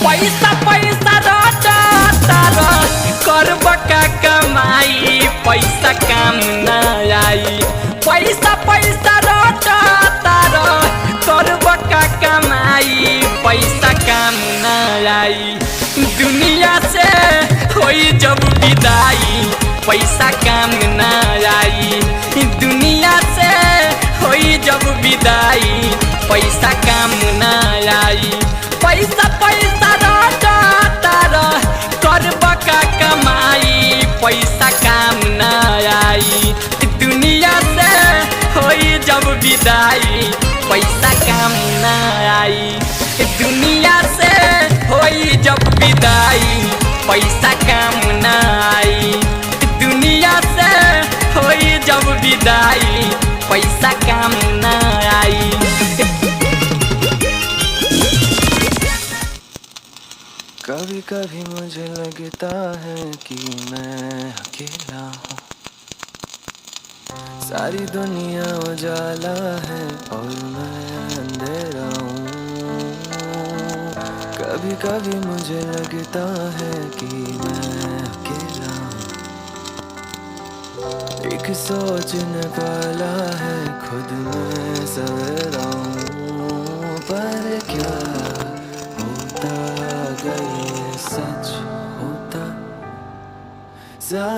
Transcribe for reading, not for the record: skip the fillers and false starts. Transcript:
पैसा पैसा रटा तारा करब का कमाई पैसा काम ना आई। पैसा पैसा रटा तारा करब का कमाई पैसा काम ना आई। दुनिया से होई जब विदाई पैसा काम ना आई। दुनिया से होई जब विदाई पैसा काम ना आई। पैसा पैसा रटा तारा करब का कमाई पैसा काम ना आई। दुनिया से होई जब विदाई पैसा काम ना आई। दुनिया से होई जब विदाई पैसा काम ना आई। दुनिया से होई जब विदाई पैसा काम ना आई। कभी कभी मुझे लगता है कि मैं अकेला हूँ, सारी दुनिया उजाला है और मैं अंधेरा हूँ। कभी कभी मुझे लगता है कि मैं अकेला हूँ, एक सोच ने पाला है खुद में सवेरा हूँ। पर क्या होता अगर ये सच होता।